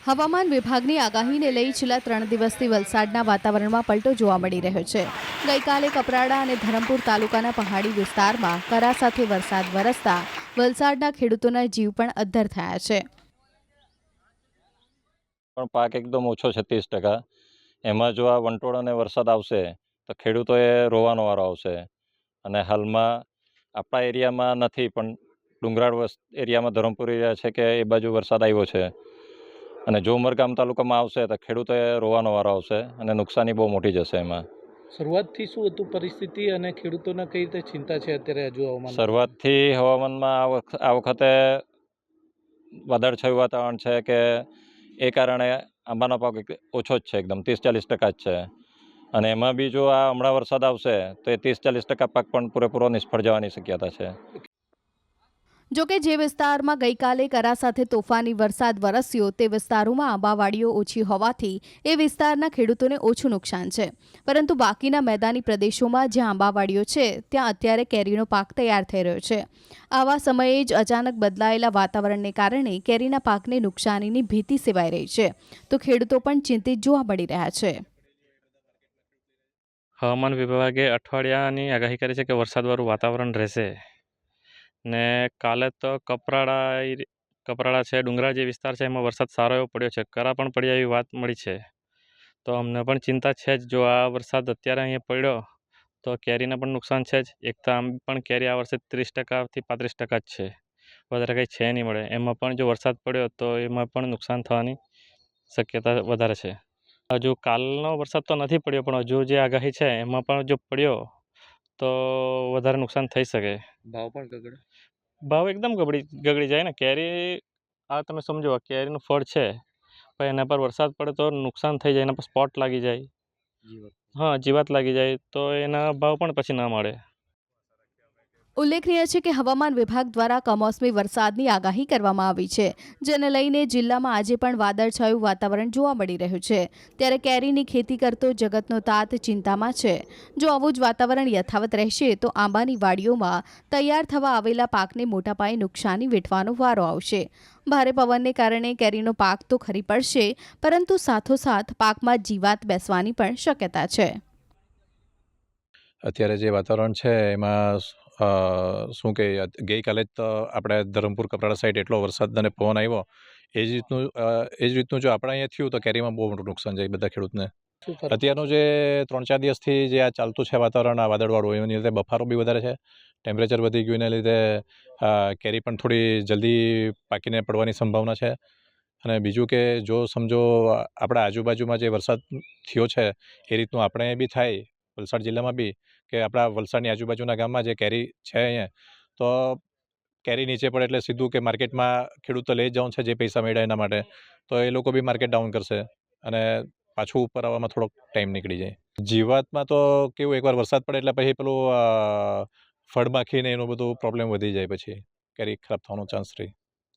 હવામાન વિભાગની આગાહીને લઈ છેલ્લા 3 દિવસથી વલસાડના વાતાવરણમાં પલટો જોવા મળી રહ્યો છે। ગઈકાલે કપરાડા અને ધરમપુર તાલુકાના પહાડી વિસ્તારમાં કરા સાથે વરસાદ વરસતા વલસાડના ખેડૂતોના જીવ પણ અદ્ધર થયા છે। પણ પાક એકદમ ઓછો 36%। એમાં જો આ વંટોળ અને વરસાદ આવશે તો ખેડૂતોએ રોવાનો વારો આવશે। અને હાલમાં આપણા એરિયામાં નથી, પણ ડુંગરાળ એરિયામાં ધરમપુર એરિયા છે કે એ બાજુ વરસાદ આવ્યો છે, અને જો ઉમરગામ તાલુકામાં આવશે તો ખેડૂતોએ રોવાનો વારો આવશે અને નુકસાની બહુ મોટી જશે। એમાં શરૂઆતથી શું હતું પરિસ્થિતિ અને ખેડૂતોને કઈ રીતે ચિંતા છે અત્યારે હજુ હવામાન? શરૂઆતથી હવામાનમાં આ વખતે વાદળછાયું વાતાવરણ છે કે એ કારણે આંબાનો પાક ઓછો જ છે, એકદમ 30-40% જ છે। અને એમાં બી જો આ હમણાં વરસાદ આવશે તો એ 30-40% પાક પણ પૂરેપૂરો નિષ્ફળ જવાની શક્યતા છે। જોકે જે વિસ્તારમાં ગઈકાલે કરા સાથે તોફાની વરસાદ વરસ્યો તે વિસ્તારોમાં આંબાવાડીઓ ઓછી હોવાથી એ વિસ્તારના ખેડૂતોને ઓછું નુકસાન છે, પરંતુ બાકીના મેદાની પ્રદેશોમાં જ્યાં આંબાવાડીઓ છે ત્યાં અત્યારે કેરીનો પાક તૈયાર થઈ રહ્યો છે। આવા સમયે જ અચાનક બદલાયેલા વાતાવરણને કારણે કેરીના પાકને નુકસાનીની ભીતિ સેવાઈ રહી છે, તો ખેડૂતો પણ ચિંતિત જોવા મળી રહ્યા છે। હવામાન વિભાગે અઠવાડિયાની આગાહી કરી છે કે વરસાદવાળું વાતાવરણ રહેશે ને કાલે તો કપરાડા છે, ડુંગરાળ જે વિસ્તાર છે એમાં વરસાદ સારો એવો પડ્યો છે, કરા પણ પડ્યા એવી વાત મળી છે। તો અમને પણ ચિંતા છે જ, જો આ વરસાદ અત્યારે અહીંયા પડ્યો તો કેરીને પણ નુકસાન છે જ। એક તો આમ પણ કેરી આ વર્ષે 30%થી 35% જ છે, વધારે કંઈ છે નહીં મળે। એમાં પણ જો વરસાદ પડ્યો તો એમાં પણ નુકસાન થવાની શક્યતા વધારે છે। હજુ કાલનો વરસાદ તો નથી પડ્યો, પણ હજુ જે આગાહી છે એમાં પણ જો પડ્યો તો વધારે નુકસાન થઈ શકે। ભાવ પણ ગગડે? ભાવ એકદમ ગગડી જાય ને। કેરી આ તમે સમજો, કેરીનું ફળ છે પણ એના પર વરસાદ પડે તો નુકસાન થઈ જાય, એના પર સ્પોટ લાગી જાય, હા, જીવાત લાગી જાય તો એના ભાવ પણ પછી ના મળે। ઉલ્લેખનીય છે કે હવામાન વિભાગ દ્વારા કમોસમી વરસાદની આગાહી કરવામાં આવી છે, જેને લઈને જિલ્લામાં આજે પણ વાદળછાયું વાતાવરણ જોવા મળી રહ્યું છે। ત્યારે કેરીની ખેતી કરતો જગતનો તાત ચિંતામાં છે। જો આવું જ વાતાવરણ યથાવત રહેશે તો આંબાની વાડીઓમાં તૈયાર થવા આવેલા પાકને મોટા પાયે નુકસાની વેઠવાનો વારો આવશે। ભારે પવનને કારણે કેરીનો પાક તો ખરી પડશે, પરંતુ સાથોસાથ પાકમાં જીવાત બેસવાની પણ શક્યતા છે। અત્યારે જે વાતાવરણ છે એમાં શું કે ગઈકાલે જ તો આપણે ધરમપુર કપરાડા સાઈડ એટલો વરસાદ અને પવન આવ્યો, એ જ રીતનું જો આપણે અહીંયા થયું તો કેરીમાં બહુ મોટું નુકસાન જાય બધા ખેડૂતને। અત્યારનું જે 3-4 દિવસથી જે આ ચાલતું છે વાતાવરણ, આ વાદળવાળું, એની લીધે બફારો બી વધારે છે, ટેમ્પરેચર વધી ગયું, એના લીધે કેરી પણ થોડી જલ્દી પાકીને પડવાની સંભાવના છે। અને બીજું કે જો સમજો આપણા આજુબાજુમાં જે વરસાદ થયો છે એ રીતનું આપણે બી થાય વલસાડ જિલ્લામાં બી, કે આપણા વલસાડની આજુબાજુના ગામમાં જે કેરી છે અહીંયા, તો કેરી નીચે પડે એટલે સીધું કે માર્કેટમાં ખેડૂતો લઈ જ જવાનું છે જે પૈસા મળ્યા એના માટે, તો એ લોકો બી માર્કેટ ડાઉન કરશે અને પાછું ઉપર આવવામાં થોડોક ટાઈમ નીકળી જાય। જીવાતમાં તો કેવું, એકવાર વરસાદ પડે એટલે પછી પેલું ફળમાખી ને એનું બધું પ્રોબ્લેમ વધી જાય, પછી કેરી ખરાબ થવાનો ચાન્સ રહે।